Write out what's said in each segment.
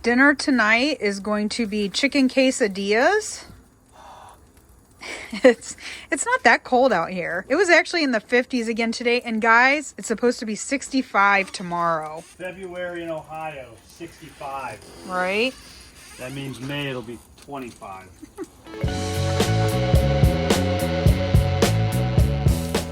Dinner tonight is going to be chicken quesadillas. It's not that cold out here. It was actually in the 50s again today. And guys, it's supposed to be 65 tomorrow. February in Ohio, 65. Right? That means May it'll be 25.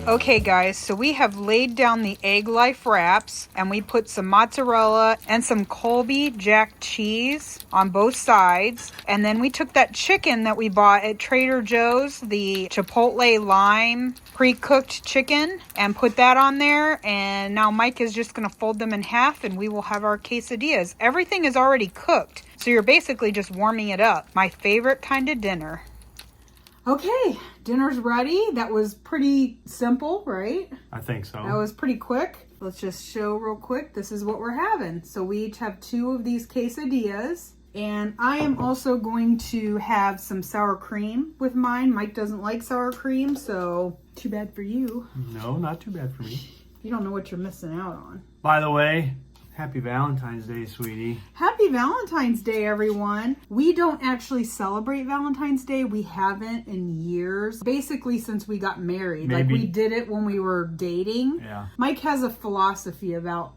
Okay guys, so we have laid down the Egg Life wraps and we put some mozzarella and some Colby Jack cheese on both sides. And then we took that chicken that we bought at Trader Joe's, the Chipotle lime pre-cooked chicken, and put that on there. And now Mike is just gonna fold them in half and we will have our quesadillas. Everything is already cooked, so you're basically just warming it up. My favorite kind of dinner. Okay, dinner's ready. That was pretty simple, right? I think so. That was pretty quick. Let's just show real quick. This is what we're having. So we each have 2 of these quesadillas. And I am also going to have some sour cream with mine. Mike doesn't like sour cream, so too bad for you. No, not too bad for me. You don't know what you're missing out on. By the way, happy Valentine's Day, sweetie. Happy Valentine's Day, everyone. We don't actually celebrate Valentine's Day. We haven't in years. Basically, since we got married. Maybe. Like, we did it when we were dating. Yeah. Mike has a philosophy about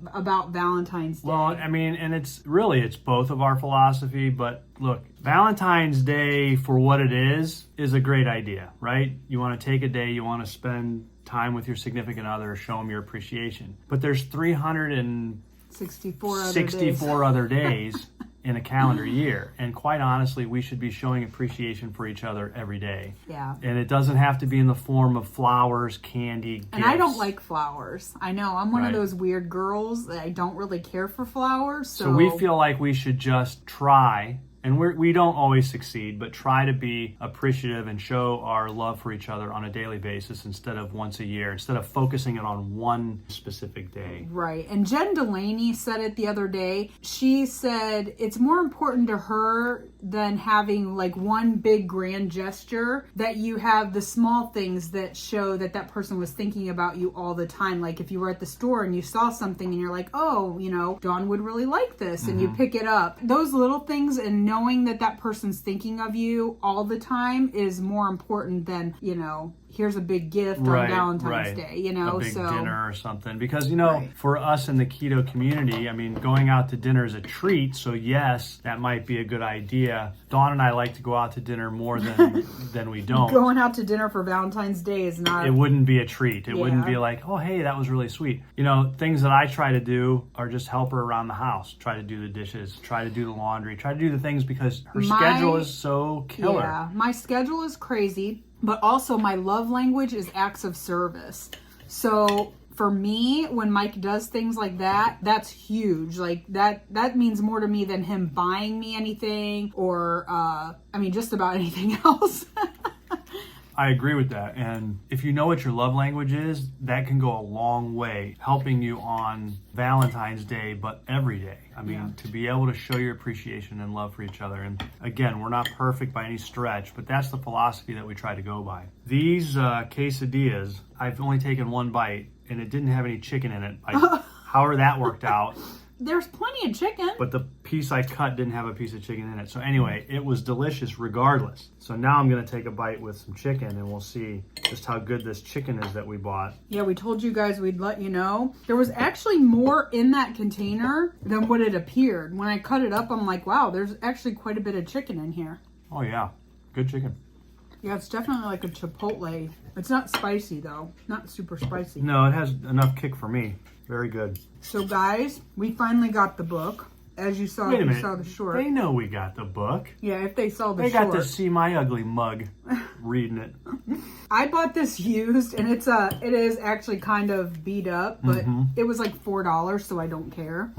Valentine's Day. Well, I mean, and it's both of our philosophy, but look, Valentine's Day, for what it is a great idea, right? You want to take a day, you want to spend time with your significant other, show them your appreciation. But there's 364 other days in a calendar year. And quite honestly, we should be showing appreciation for each other every day. Yeah. And it doesn't have to be in the form of flowers, candy, gifts. And I don't like flowers. I know. I'm one of Right. those weird girls that I don't really care for flowers. So we feel like we should just try, and we don't always succeed, but try to be appreciative and show our love for each other on a daily basis instead of once a year, instead of focusing it on one specific day. Right. And Jen Delaney said it the other day. She said it's more important to her than having like one big grand gesture, that you have the small things that show that that person was thinking about you all the time. Like if you were at the store and you saw something and you're like, oh, you know, Dawn would really like this, and you pick it up. Those little things and knowing that that person's thinking of you all the time is more important than, you know, here's a big gift on Valentine's Day, you know, a big dinner or something. Because, you know, for us in the keto community, I mean, going out to dinner is a treat. So yes, that might be a good idea. Dawn and I like to go out to dinner more than we don't. Going out to dinner for Valentine's Day is not... It wouldn't be a treat. It wouldn't be like, oh, hey, that was really sweet. You know, things that I try to do are just help her around the house. Try to do the dishes, try to do the laundry, try to do the things because her schedule is so killer. Yeah, my schedule is crazy. But also my love language is acts of service. So for me, when Mike does things like that, that's huge. Like that means more to me than him buying me anything or, I mean, just about anything else. I agree with that. And if you know what your love language is, that can go a long way helping you on Valentine's Day, but every day. I mean, to be able to show your appreciation and love for each other. And again, we're not perfect by any stretch, but that's the philosophy that we try to go by. These quesadillas, I've only taken one bite and it didn't have any chicken in it. However that worked out. There's plenty of chicken. But the piece I cut didn't have a piece of chicken in it. So anyway, it was delicious regardless. So now I'm going to take a bite with some chicken and we'll see just how good this chicken is that we bought. Yeah, we told you guys we'd let you know. There was actually more in that container than what it appeared. When I cut it up, I'm like, wow, there's actually quite a bit of chicken in here. Oh yeah, good chicken. Yeah, it's definitely like a Chipotle. It's not spicy though. Not super spicy. No, it has enough kick for me. Very good. So guys, we finally got the book. As you saw, Wait a minute. saw the short. They know we got the book. Yeah, if they saw the They short. got to see my ugly mug reading it. I bought this used, and it is actually kind of beat up, but it was like $4, so I don't care.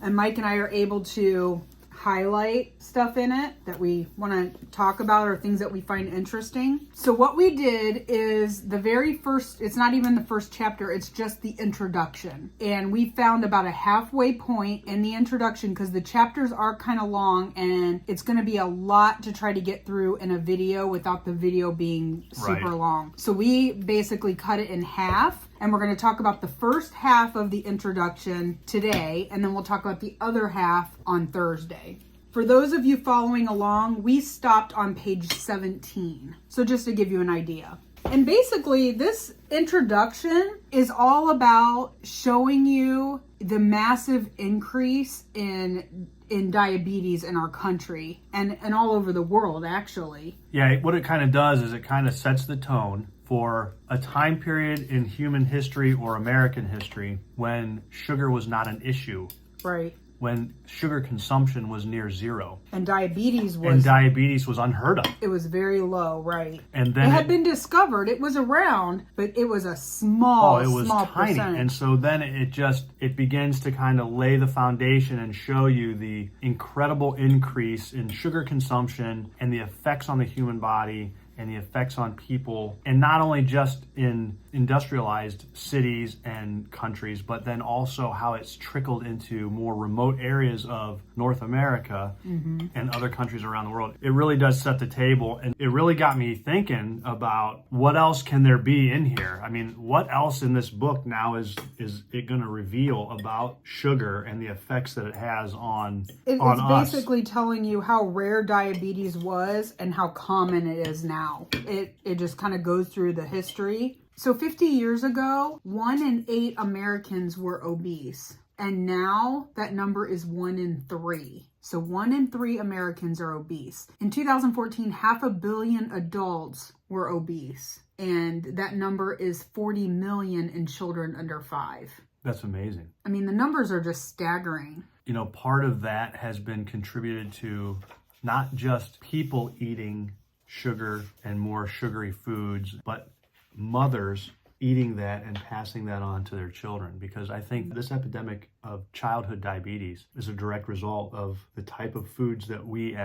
And Mike and I are able to highlight stuff in it that we want to talk about or things that we find interesting. So what we did is the very first, it's not even the first chapter, it's just the introduction. And we found about a halfway point in the introduction because the chapters are kind of long and it's going to be a lot to try to get through in a video without the video being super long. So we basically cut it in half. And we're going to talk about the first half of the introduction today, and then we'll talk about the other half on Thursday. For those of you following along, we stopped on page 17. So just to give you an idea. And basically, this introduction is all about showing you the massive increase in diabetes in our country and all over the world, actually. Yeah, what it kind of does is it kind of sets the tone for a time period in human history or American history when sugar was not an issue. Right. When sugar consumption was near zero. And diabetes was unheard of. It was very low, right. And then it had been discovered. It was around, but it was a small tiny. percentage. And so then it begins to kind of lay the foundation and show you the incredible increase in sugar consumption and the effects on the human body and the effects on people, and not only just in industrialized cities and countries, but then also how it's trickled into more remote areas of North America and other countries around the world. It really does set the table, and it really got me thinking about what else can there be in here. I mean, what else in this book now is it going to reveal about sugar and the effects that it has on us? It's basically telling you how rare diabetes was and how common it is now. It just kind of goes through the history. So 50 years ago, 1 in 8 Americans were obese. And now that number is 1 in 3. So 1 in 3 Americans are obese. In 2014, 500 million adults were obese. And that number is 40 million in children under 5. That's amazing. I mean, the numbers are just staggering. You know, part of that has been contributed to not just people eating sugar and more sugary foods, but mothers eating that and passing that on to their children, because I think this epidemic of childhood diabetes is a direct result of the type of foods that we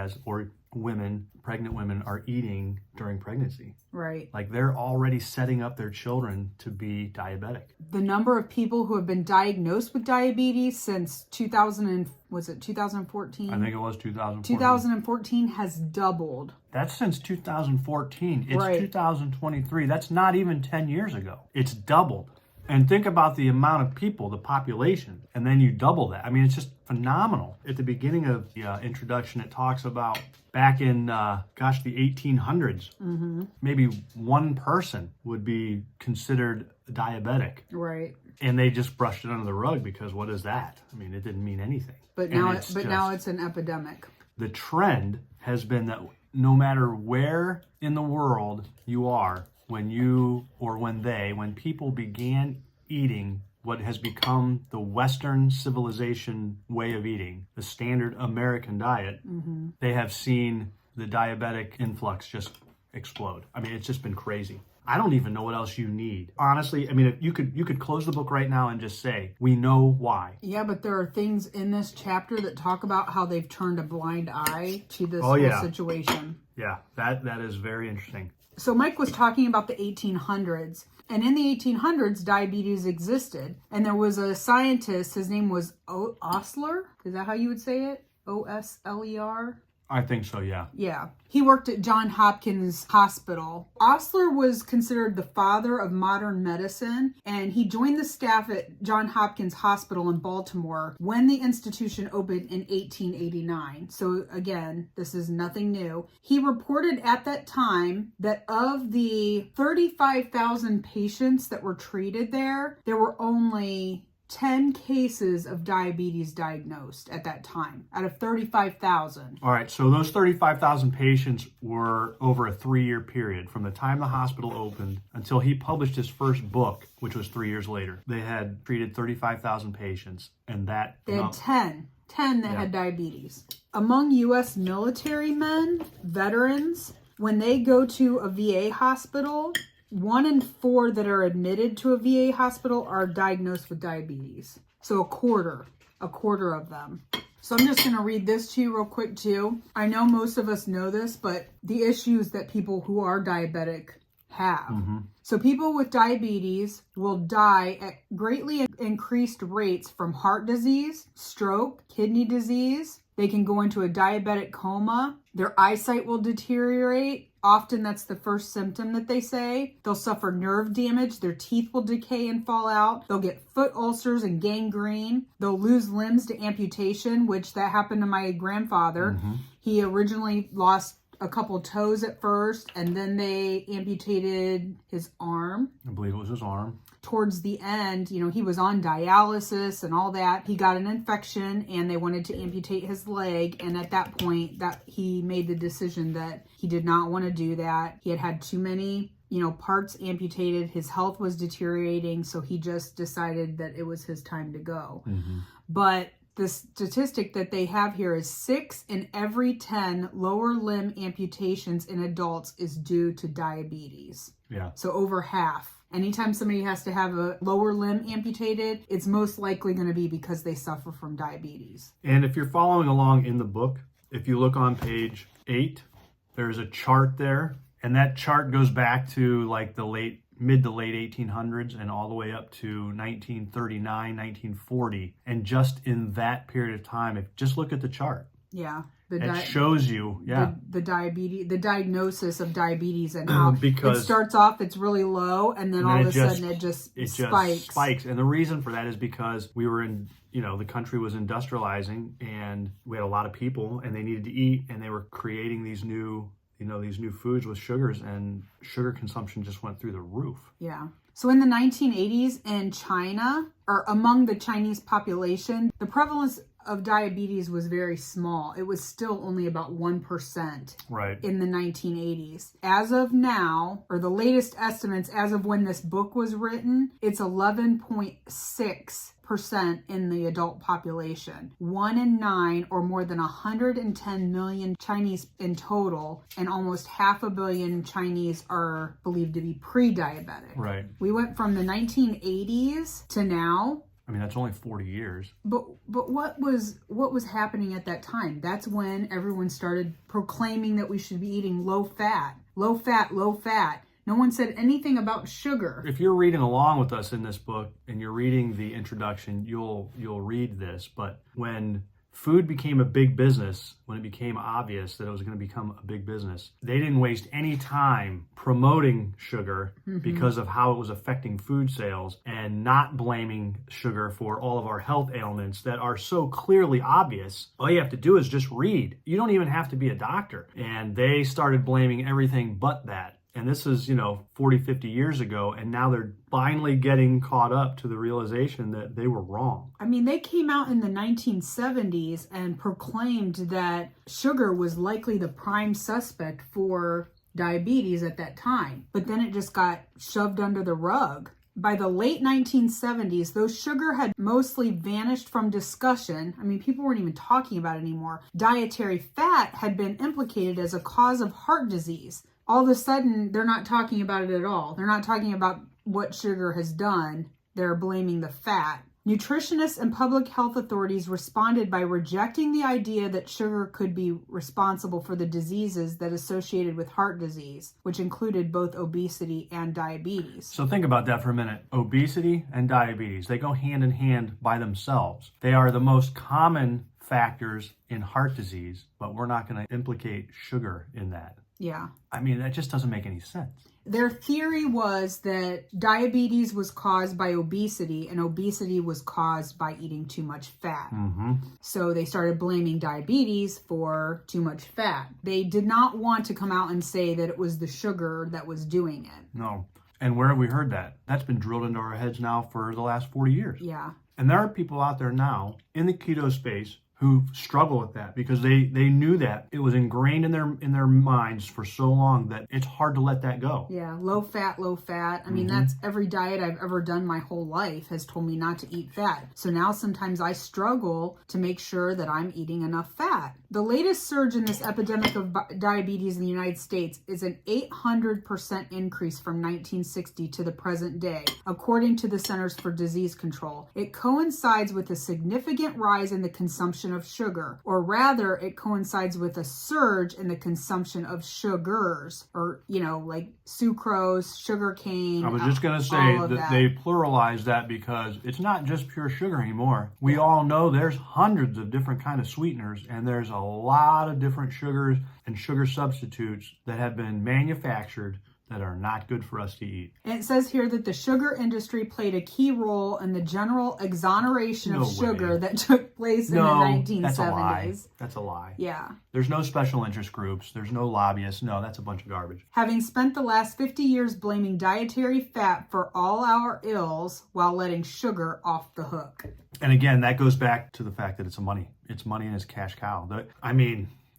pregnant women are eating during pregnancy. Right. Like they're already setting up their children to be diabetic. The number of people who have been diagnosed with diabetes since 2014? I think it was 2014. 2014 has doubled. That's since 2014. It's right. 2023. That's not even 10 years ago. It's doubled. And think about the amount of people, the population, and then you double that. I mean, it's just phenomenal. At the beginning of the introduction, it talks about back in, the 1800s, maybe one person would be considered diabetic. Right. And they just brushed it under the rug because what is that? I mean, it didn't mean anything. But now it's an epidemic. The trend has been that no matter where in the world you are, when people began eating what has become the Western civilization way of eating, the standard American diet, they have seen the diabetic influx just explode. I mean, it's just been crazy. I don't even know what else you need. Honestly, I mean, you could close the book right now and just say, we know why. Yeah, but there are things in this chapter that talk about how they've turned a blind eye to this whole situation. Yeah, that is very interesting. So Mike was talking about the 1800s. And in the 1800s, diabetes existed. And there was a scientist, his name was Osler. Is that how you would say it? Osler? I think so, yeah. Yeah. He worked at Johns Hopkins Hospital. Osler was considered the father of modern medicine, and he joined the staff at Johns Hopkins Hospital in Baltimore when the institution opened in 1889. So again, this is nothing new. He reported at that time that of the 35,000 patients that were treated there were only 10 cases of diabetes diagnosed at that time out of 35,000. All right, so those 35,000 patients were over a 3-year period from the time the hospital opened until he published his first book, which was 3 years later. They had treated 35,000 patients, and they had 10 that had diabetes. Among U.S. military men, veterans, when they go to a VA hospital, 1 in 4 that are admitted to a VA hospital are diagnosed with diabetes. So a quarter of them. So I'm just going to read this to you real quick too. I know most of us know this, but the issues that people who are diabetic have. So people with diabetes will die at greatly increased rates from heart disease, stroke, kidney disease. They can go into a diabetic coma. Their eyesight will deteriorate. Often that's the first symptom that they say. They'll suffer nerve damage. Their teeth will decay and fall out. They'll get foot ulcers and gangrene. They'll lose limbs to amputation, which that happened to my grandfather. He originally lost a couple toes at first, and then they amputated his arm. I believe it was his arm. Towards the end, you know, he was on dialysis and all that. He got an infection and they wanted to amputate his leg. And at that point, that he made the decision that he did not want to do that. He had had too many, you know, parts amputated. His health was deteriorating. So he just decided that it was his time to go. But the statistic that they have here is 6 in every 10 lower limb amputations in adults is due to diabetes. Yeah. So over half. Anytime somebody has to have a lower limb amputated, it's most likely going to be because they suffer from diabetes. And if you're following along in the book, if you look on page 8, there's a chart there. And that chart goes back to like the mid to late 1800s and all the way up to 1939, 1940. And just in that period of time, just look at the chart. Yeah. It shows you, the diabetes, the diagnosis of diabetes, and how because it starts off, it's really low, and then all of a sudden it just spikes. And the reason for that is because we were in, you know, the country was industrializing, and we had a lot of people, and they needed to eat, and they were creating these new, you know, these new foods with sugars, and sugar consumption just went through the roof. Yeah. So in the 1980s in China, or among the Chinese population, the prevalence of diabetes was very small. It was still only about 1% in the 1980s. As of now, or the latest estimates as of when this book was written, it's 11.6% in the adult population. 1 in 9, or more than 110 million Chinese in total, and almost 500 million Chinese are believed to be pre-diabetic. Right. We went from the 1980s to now. I mean, that's only 40 years. But what was happening at that time? That's when everyone started proclaiming that we should be eating low fat, low fat, low fat. No one said anything about sugar. If you're reading along with us in this book and you're reading the introduction, you'll read this. But when food became a big business, when it became obvious that it was going to become a big business, they didn't waste any time promoting sugar because of how it was affecting food sales, and not blaming sugar for all of our health ailments that are so clearly obvious. All you have to do is just read. You don't even have to be a doctor. And they started blaming everything but that. And this is, 40, 50 years ago, and now they're finally getting caught up to the realization that they were wrong. I mean, they came out in the 1970s and proclaimed that sugar was likely the prime suspect for diabetes at that time. But then it just got shoved under the rug. By the late 1970s, though sugar had mostly vanished from discussion, I mean, people weren't even talking about it anymore, dietary fat had been implicated as a cause of heart disease. All of a sudden, they're not talking about it at all. They're not talking about what sugar has done. They're blaming the fat. Nutritionists and public health authorities responded by rejecting the idea that sugar could be responsible for the diseases that associated with heart disease, which included both obesity and diabetes. So think about that for a minute. Obesity and diabetes, they go hand in hand by themselves. They are the most common factors in heart disease, but we're not going to implicate sugar in that. Yeah. I mean, that just doesn't make any sense. Their theory was that diabetes was caused by obesity, and obesity was caused by eating too much fat. So they started blaming diabetes for too much fat. They did not want to come out and say that it was the sugar that was doing it. No. And where have we heard that? That's been drilled into our heads now for the last 40 years. Yeah. And there are people out there now in the keto space who struggle with that because they knew that it was ingrained in their minds for so long that it's hard to let that go. Yeah, low fat, low fat. I mean, that's every diet I've ever done my whole life has told me not to eat fat. So now sometimes I struggle to make sure that I'm eating enough fat. The latest surge in this epidemic of diabetes in the United States is an 800% increase from 1960 to the present day, according to the Centers for Disease Control. It coincides with a significant rise in the consumption consumption of sugar, or rather it coincides with a surge in the consumption of sugars, or, like sucrose, sugar cane. I was just going to say that they pluralize that because it's not just pure sugar anymore. We all know there's hundreds of different kind of sweeteners, and there's a lot of different sugars and sugar substitutes that have been manufactured that are not good for us to eat. And it says here that the sugar industry played a key role in the general exoneration of sugar that took place in the 1970s. That's a lie. That's a lie. Yeah. There's no special interest groups. There's no lobbyists. No, that's a bunch of garbage. Having spent the last 50 years blaming dietary fat for all our ills while letting sugar off the hook. And again, that goes back to the fact that it's money. It's money and it's cash cow.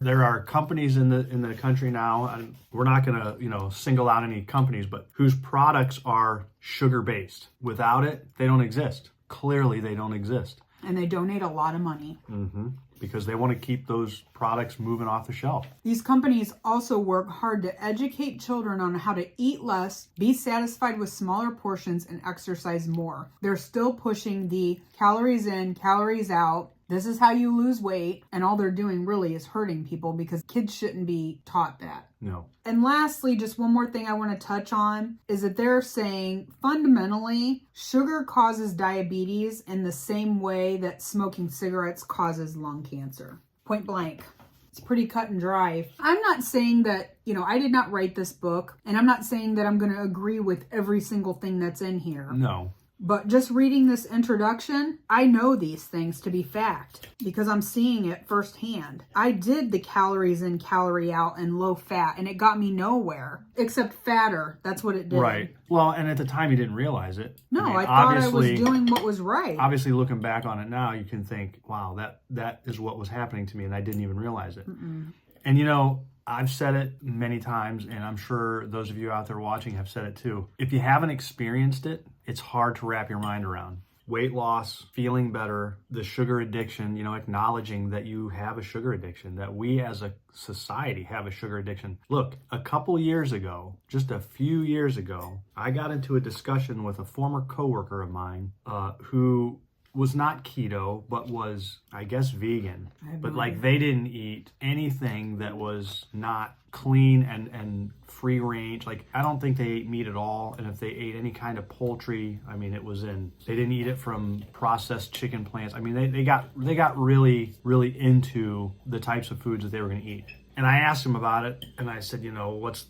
There are companies in the country now, and we're not going to, single out any companies, but whose products are sugar-based. Without it, they don't exist. Clearly, they don't exist. And they donate a lot of money. Mm-hmm. Because they want to keep those products moving off the shelf. These companies also work hard to educate children on how to eat less, be satisfied with smaller portions, and exercise more. They're still pushing the calories in, calories out. This is how you lose weight, and all they're doing really is hurting people because kids shouldn't be taught that. No. And lastly, just one more thing I want to touch on is that they're saying fundamentally sugar causes diabetes in the same way that smoking cigarettes causes lung cancer. Point blank. It's pretty cut and dry. I'm not saying that, I did not write this book, and I'm not saying that I'm going to agree with every single thing that's in here. No. But just reading this introduction, I know these things to be fact because I'm seeing it firsthand. I did the calories in, calorie out, and low fat, and it got me nowhere except fatter. That's what it did. Right. Well, and at the time you didn't realize it. No, I thought I was doing what was right. Obviously, looking back on it now, you can think, wow, that is what was happening to me, and I didn't even realize it. Mm-mm. And I've said it many times, and I'm sure those of you out there watching have said it too. If you haven't experienced it, it's hard to wrap your mind around. Weight loss, feeling better, the sugar addiction, acknowledging that you have a sugar addiction, that we as a society have a sugar addiction. Look, a couple years ago, just a few years ago, I got into a discussion with a former coworker of mine who was not keto, but was, I guess, vegan. But they didn't eat anything that was not clean and free range. I don't think they ate meat at all. And if they ate any kind of poultry, they didn't eat it from processed chicken plants. They got really, really into the types of foods that they were going to eat. And I asked him about it, and I said, what's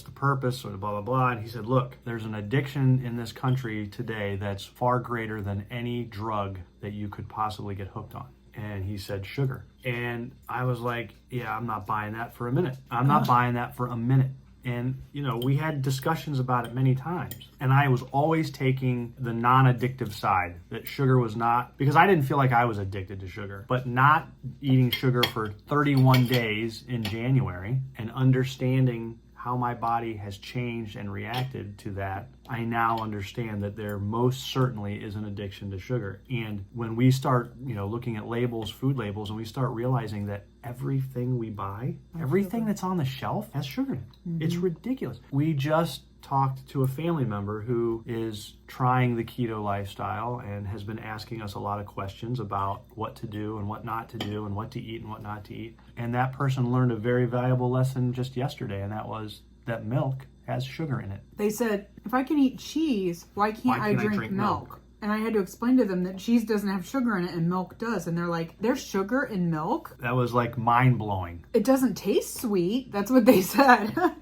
the purpose, or blah, blah, blah. And he said, look, there's an addiction in this country today that's far greater than any drug that you could possibly get hooked on. And he said, sugar. And I was like, yeah, I'm not buying that for a minute. I'm not buying that for a minute. And, we had discussions about it many times. And I was always taking the non-addictive side, that sugar was not, because I didn't feel like I was addicted to sugar. But not eating sugar for 31 days in January and understanding how my body has changed and reacted to that, I now understand that there most certainly is an addiction to sugar. And when we start, looking at labels, food labels, and we start realizing that everything we buy, everything that's on the shelf has sugar in it. Mm-hmm. It's ridiculous. We just talked to a family member who is trying the keto lifestyle and has been asking us a lot of questions about what to do and what not to do and what to eat and what not to eat. And that person learned a very valuable lesson just yesterday, and that was that milk has sugar in it. They said, if I can eat cheese, why can't I drink milk? And I had to explain to them that cheese doesn't have sugar in it and milk does. And they're like, there's sugar in milk? That was mind-blowing. It doesn't taste sweet. That's what they said. Yep.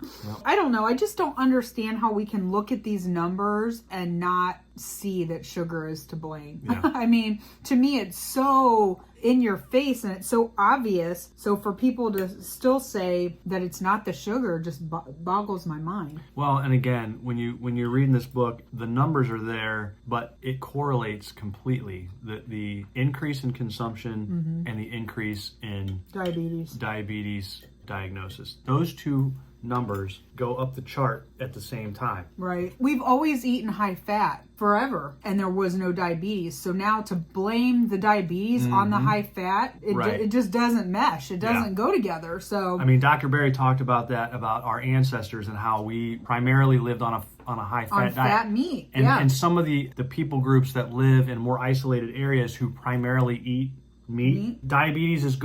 I don't know. I just don't understand how we can look at these numbers and not see that sugar is to blame. Yeah. To me, it's so in your face and it's so obvious. So for people to still say that it's not the sugar just boggles my mind. Well, and again, when you're reading this book, the numbers are there, but it correlates completely. The increase in consumption and the increase in diabetes diagnosis. Those two numbers go up the chart at the same time. Right. We've always eaten high fat forever, and there was no diabetes. So now to blame the diabetes on the high fat, it just doesn't mesh. It doesn't go together. So Dr. Berry talked about that, about our ancestors and how we primarily lived on a high fat diet. Fat meat. And some of the people groups that live in more isolated areas who primarily eat meat. Diabetes is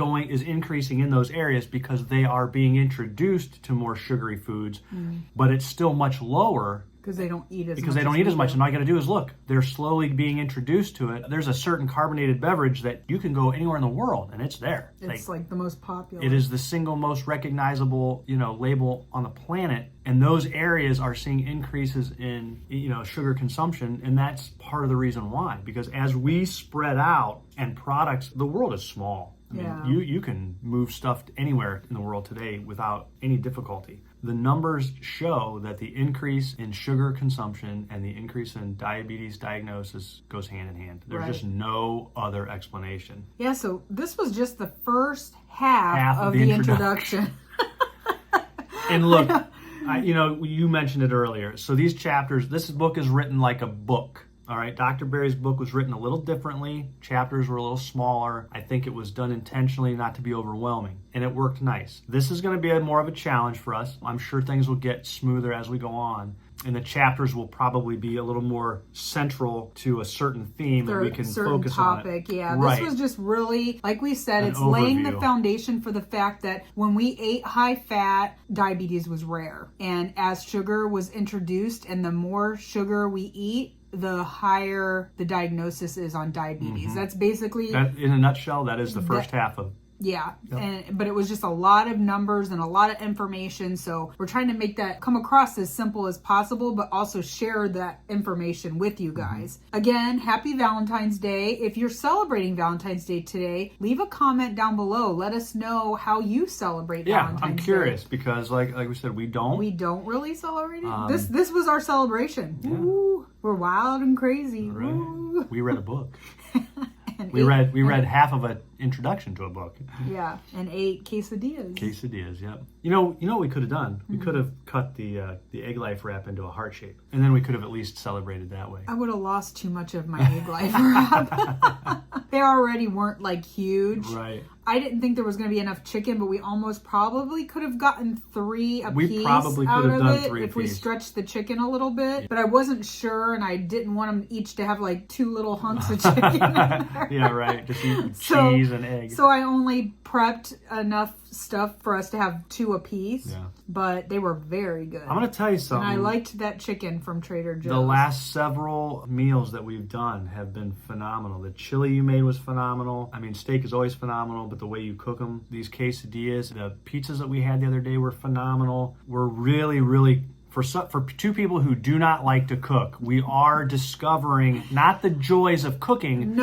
increasing in those areas because they are being introduced to more sugary foods, but it's still much lower because they don't eat as much. Because they don't eat as much. And all you got to do is look. They're slowly being introduced to it. There's a certain carbonated beverage that you can go anywhere in the world and it's there. It's like the most popular. It is the single most recognizable, label on the planet. And those areas are seeing increases in, sugar consumption. And that's part of the reason why. Because as we spread out and products, the world is small. I mean, you can move stuff anywhere in the world today without any difficulty. The numbers show that the increase in sugar consumption and the increase in diabetes diagnosis goes hand in hand. There's just no other explanation. Yeah, so this was just the first half of the introduction. And look, you mentioned it earlier. So these chapters, this book is written like a book. All right, Dr. Berry's book was written a little differently. Chapters were a little smaller. I think it was done intentionally not to be overwhelming, and it worked nice. This is going to be more of a challenge for us. I'm sure things will get smoother as we go on, and the chapters will probably be a little more central to a certain theme that we can focus topic. on. Yeah, right. This was just really, like we said, it's laying the foundation for the fact that when we ate high fat, diabetes was rare. And as sugar was introduced, and the more sugar we eat, the higher the diagnosis is on diabetes. That's basically... in a nutshell, that is the first half of... Yeah, but it was just a lot of numbers and a lot of information, so we're trying to make that come across as simple as possible, but also share that information with you guys. Again, happy Valentine's Day. If you're celebrating Valentine's Day today, leave a comment down below. Let us know how you celebrate Valentine's Day. I'm curious because like we said, we don't really celebrate it. This was our celebration. Yeah. Ooh, we're wild and crazy. Right. Ooh. We read a book. We read half of an introduction to a book. Yeah, and 8 quesadillas. Quesadillas, yep. You know what we could have done? We could have cut the egg life wrap into a heart shape, and then we could have at least celebrated that way. I would have lost too much of my egg life wrap. They already weren't like huge. Right. I didn't think there was going to be enough chicken, but we almost probably could have gotten 3 a piece. We probably could have done 3 if we stretched the chicken a little bit. Yeah. But I wasn't sure, and I didn't want them each to have like 2 little hunks of chicken in there. Yeah, right. Just eat cheese and egg. So I only prepped enough stuff for us to have 2 a piece. Yeah. But they were very good. I'm going to tell you something. And I liked that chicken from Trader Joe's. The last several meals that we've done have been phenomenal. The chili you made was phenomenal. I mean, steak is always phenomenal, but the way you cook them, these quesadillas, the pizzas that we had the other day were phenomenal. We're really, really... For 2 people who do not like to cook, we are discovering not the joys of cooking,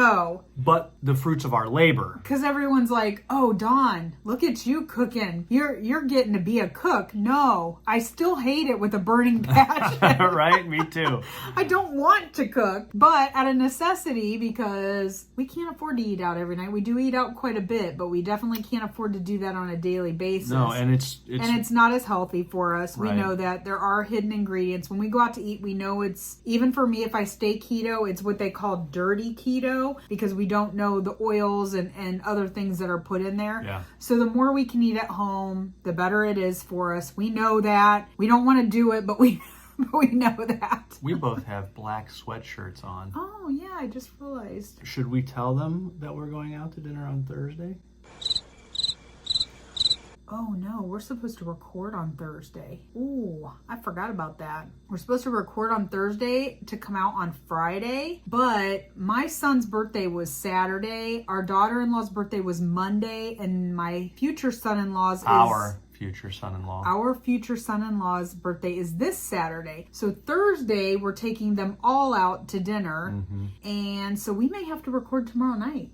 but the fruits of our labor. Because everyone's like, "Oh, Dawn, look at you cooking. You're getting to be a cook." No, I still hate it with a burning passion. Right? Me too. I don't want to cook, but out of necessity because we can't afford to eat out every night. We do eat out quite a bit, but we definitely can't afford to do that on a daily basis. No, and it's not as healthy for us. Right. We know that there are hidden ingredients. When we go out to eat, we know it's, even for me, if I stay keto, it's what they call dirty keto because we don't know the oils and other things that are put in there. Yeah. So the more we can eat at home, the better it is for us. We know that. We don't want to do it, but we know that. We both have black sweatshirts on. Oh, yeah, I just realized. Should we tell them that we're going out to dinner on Thursday? Oh no, we're supposed to record on Thursday. Ooh, I forgot about that. We're supposed to record on Thursday to come out on Friday, but my son's birthday was Saturday, our daughter-in-law's birthday was Monday, and my future son-in-law's Our future son-in-law's birthday is this Saturday. So Thursday, we're taking them all out to dinner, and so we may have to record tomorrow night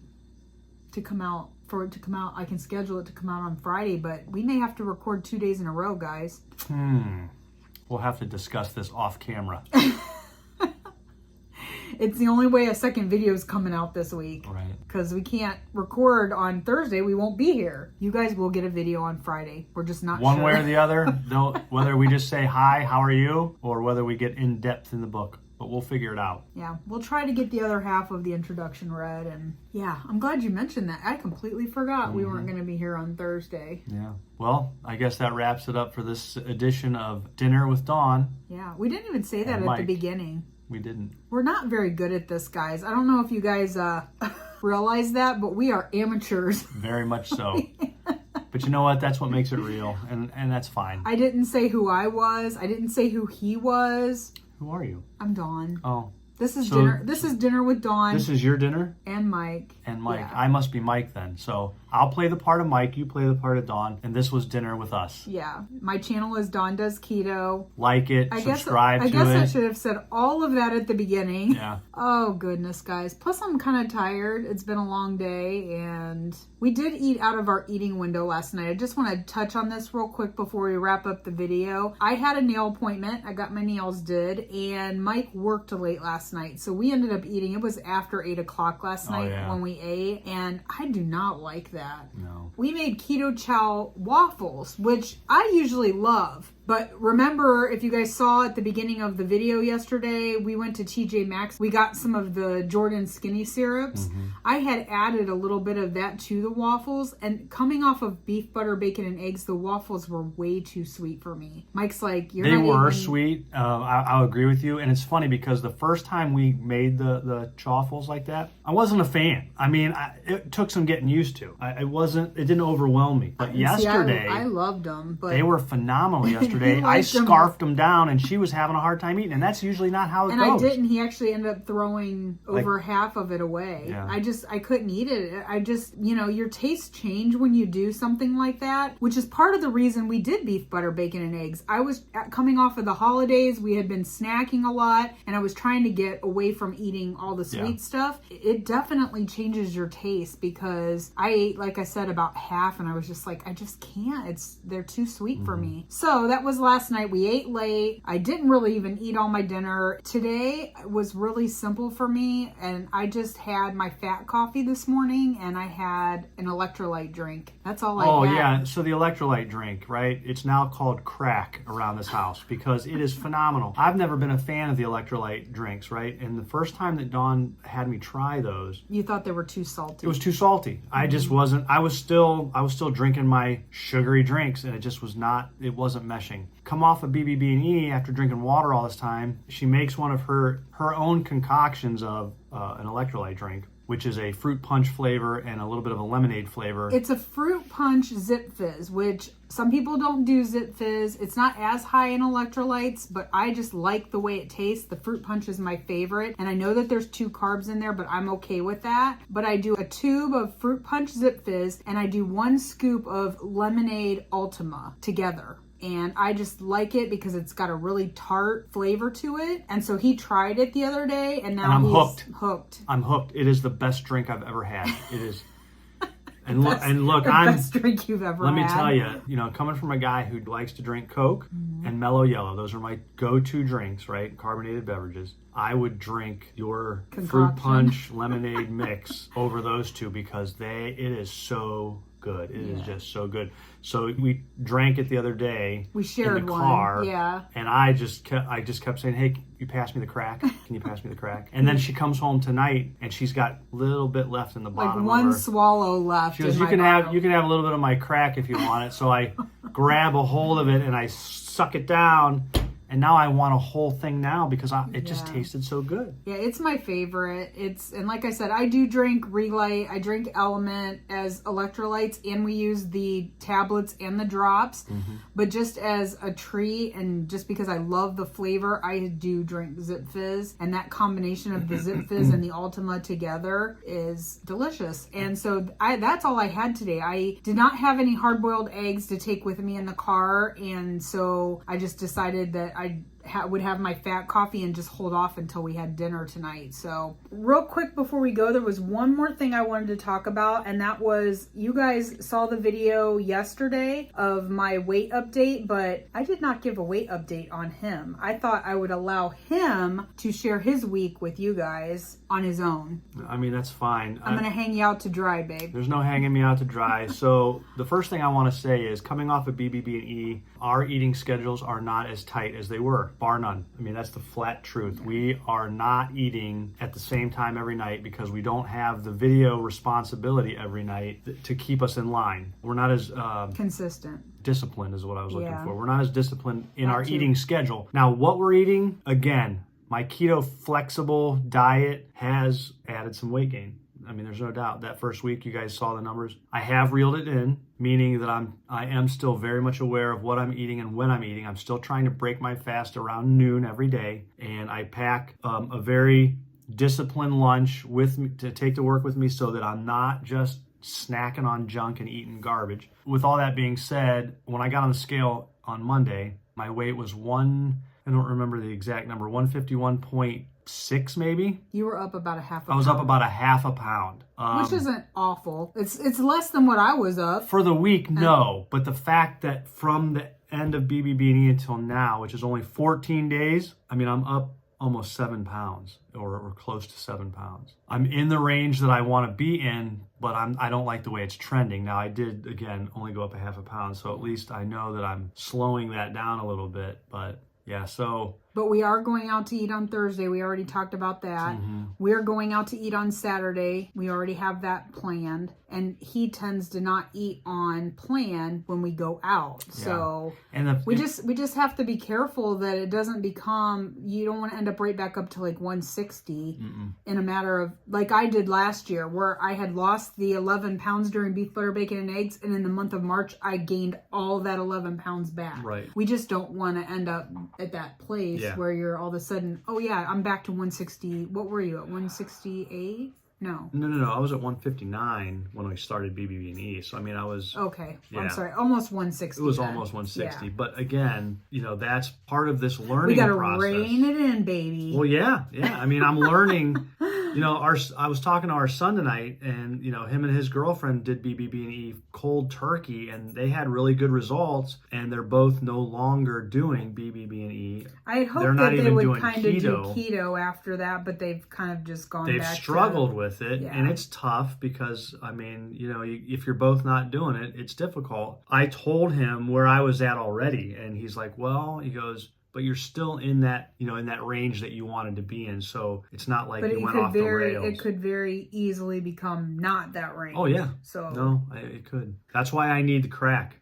to come out. For it to come out, I can schedule it to come out on Friday, but we may have to record 2 days in a row, guys. We'll have to discuss this off camera. It's the only way a second video is coming out this week. Right. Because we can't record on Thursday. We won't be here. You guys will get a video on Friday. We're just not One sure. way or the other, whether we just say, "Hi, how are you?" or whether we get in depth in the book. But we'll figure it out. Yeah, we'll try to get the other half of the introduction read. And yeah, I'm glad you mentioned that. I completely forgot we weren't going to be here on Thursday. Yeah. Well, I guess that wraps it up for this edition of Dinner with Dawn. Yeah, we didn't even say that at the beginning. We didn't. We're not very good at this, guys. I don't know if you guys realize that, but we are amateurs. Very much so. But you know what? That's what makes it real, and that's fine. I didn't say who I was. I didn't say who he was. Who are you? I'm Dawn. Oh. This is dinner. This is dinner with Dawn. This is your dinner? And Mike. Yeah. I must be Mike then. So I'll play the part of Mike, you play the part of Dawn, and this was dinner with us. Yeah. My channel is Dawn Does Keto. Like it, subscribe to it. I guess I should have said all of that at the beginning. Yeah. Oh, goodness, guys. Plus, I'm kind of tired. It's been a long day, and we did eat out of our eating window last night. I just want to touch on this real quick before we wrap up the video. I had a nail appointment. I got my nails did, and Mike worked late last night, so we ended up eating. It was after 8 o'clock last night when we ate, and I do not like that. No. We made KetoCh-IO waffles, which I usually love. But remember, if you guys saw at the beginning of the video yesterday, we went to TJ Maxx. We got some of the Jordan Skinny syrups. Mm-hmm. I had added a little bit of that to the waffles. And coming off of beef, butter, bacon, and eggs, the waffles were way too sweet for me. Mike's like, they were sweet. I'll agree with you. And it's funny because the first time we made the chaffles like that, I wasn't a fan. I mean, it took some getting used to. It didn't overwhelm me. But yesterday, I loved them. But they were phenomenal yesterday. I scarfed them down, and she was having a hard time eating, and that's usually not how it goes. And I didn't. He actually ended up throwing over half of it away. Yeah. I couldn't eat it. Your tastes change when you do something like that, which is part of the reason we did beef, butter, bacon, and eggs. I was coming off of the holidays. We had been snacking a lot, and I was trying to get away from eating all the sweet stuff. It definitely changes your taste because I ate, like I said, about half, and I was just like, I just can't. They're too sweet for me. So that was last night. We ate late. I didn't really even eat all my dinner. Today was really simple for me, and I just had my fat coffee this morning, and I had an electrolyte drink. That's all I had. Oh, yeah. So the electrolyte drink, right? It's now called crack around this house because it is phenomenal. I've never been a fan of the electrolyte drinks, right? And the first time that Dawn had me try those, you thought they were too salty. It was too salty. I just wasn't. I was still drinking my sugary drinks, and it wasn't meshing. Come off of BBB&E after drinking water all this time. She makes one of her own concoctions of an electrolyte drink, which is a fruit punch flavor and a little bit of a lemonade flavor. It's a fruit punch Zip Fizz, which some people don't do Zip Fizz. It's not as high in electrolytes, but I just like the way it tastes. The fruit punch is my favorite, and I know that there's 2 carbs in there, but I'm okay with that. But I do a tube of fruit punch Zip Fizz, and I do 1 scoop of lemonade Ultima together. And I just like it because it's got a really tart flavor to it. And so he tried it the other day, and now he's hooked. I'm hooked. It is the best drink I've ever had. It is. And look, I'm best drink you've ever let me had. tell you, coming from a guy who likes to drink Coke and Mellow Yellow, those are my go-to drinks, right? Carbonated beverages. I would drink your fruit punch lemonade mix over those two because it is so good. It is just so good. So we drank it the other day. We shared in the car, one. Yeah. And I just kept saying, "Hey, can you pass me the crack? Can you pass me the crack?" And then she comes home tonight and she's got a little bit left in the bottom. Like one of her. Swallow left. She goes, "You can have a little bit of my crack if you want it." So I grab a hold of it and I suck it down. And now I want a whole thing now because it just tasted so good. Yeah, it's my favorite. And like I said, I do drink Relight. I drink Element as electrolytes, and we use the tablets and the drops. Mm-hmm. But just as a treat, and just because I love the flavor, I do drink Zip Fizz. And that combination of the Zip Fizz and the Ultima together is delicious. And so that's all I had today. I did not have any hard-boiled eggs to take with me in the car, and so I just decided that I would have my fat coffee and just hold off until we had dinner tonight. So real quick before we go, there was one more thing I wanted to talk about, and that was, you guys saw the video yesterday of my weight update, but I did not give a weight update on him. I thought I would allow him to share his week with you guys on his own. I mean, that's fine. I'm going to hang you out to dry, babe. There's no hanging me out to dry. So the first thing I want to say is, coming off of BBB&E, our eating schedules are not as tight as they were, bar none. I mean, that's the flat truth. We are not eating at the same time every night because we don't have the video responsibility every night to keep us in line. We're not as consistent. Disciplined is what I was looking for. We're not as disciplined in our eating schedule. Now, what we're eating, again, my keto flexible diet has added some weight gain. I mean, there's no doubt that first week you guys saw the numbers. I have reeled it in, meaning that I am still very much aware of what I'm eating and when I'm eating. I'm still trying to break my fast around noon every day, and I pack a very disciplined lunch with me to take to work with me so that I'm not just snacking on junk and eating garbage. With all that being said, when I got on the scale on Monday, my weight was I don't remember the exact number, 151.6 maybe. You were up about a half a pound. I was up about a half a pound. Which isn't awful. It's less than what I was up. For the week, no. But the fact that from the end of BBB&E until now, which is only 14 days, I mean, I'm up almost 7 pounds or close to 7 pounds. I'm in the range that I want to be in, but I don't like the way it's trending. Now, I did, again, only go up a half a pound, so at least I know that I'm slowing that down a little bit. But yeah, so... But we are going out to eat on Thursday. We already talked about that. We're going out to eat on Saturday. We already have that planned. And he tends to not eat on plan when we go out. Yeah. So we just have to be careful that it doesn't become, you don't want to end up right back up to like 160 in a matter of, like I did last year, where I had lost the 11 pounds during beef, butter, bacon, and eggs. And in the month of March, I gained all that 11 pounds back. Right. We just don't want to end up at that place. Yeah. Where you're all of a sudden, oh yeah, I'm back to 160. What were you at, 168? No. I was at 159 when we started BBB&E. So I mean, I was okay. Yeah. I'm sorry, almost 160. It was almost 160. Yeah. But again, that's part of this learning. We gotta process. Rein it in, baby. Well, yeah. I mean, I'm learning. I was talking to our son tonight, and him and his girlfriend did BBB&E cold turkey, and they had really good results. And they're both no longer doing BBB&E. I had hoped that they would kind of do keto after that, but they've kind of just gone back. They've struggled with it, and it's tough because I mean, if you're both not doing it, it's difficult. I told him where I was at already, and he's like, "Well," he goes, "but you're still in that, in that range that you wanted to be in. So it's not like you went off the rails." It could very easily become not that range. Oh yeah. So no, it could. That's why I need the crack.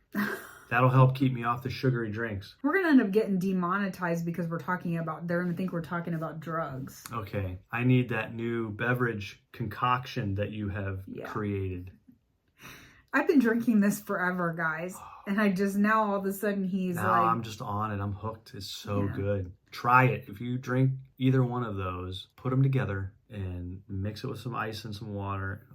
That'll help keep me off the sugary drinks. We're going to end up getting demonetized because they're going to think we're talking about drugs. Okay. I need that new beverage concoction that you have created. I've been drinking this forever, guys. And I just now all of a sudden I'm just on it. I'm hooked. It's so good. Try it. If you drink either one of those, put them together and mix it with some ice and some water.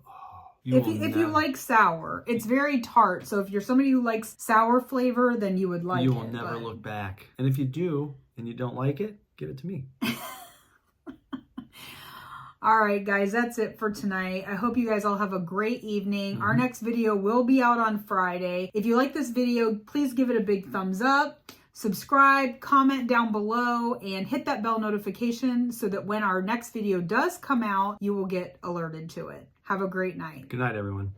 If you like sour, it's very tart. So if you're somebody who likes sour flavor, then you would like it. You will never look back. And if you do and you don't like it, give it to me. All right, guys, that's it for tonight. I hope you guys all have a great evening. Our next video will be out on Friday. If you like this video, please give it a big thumbs up. Subscribe, comment down below, and hit that bell notification so that when our next video does come out, you will get alerted to it. Have a great night. Good night, everyone.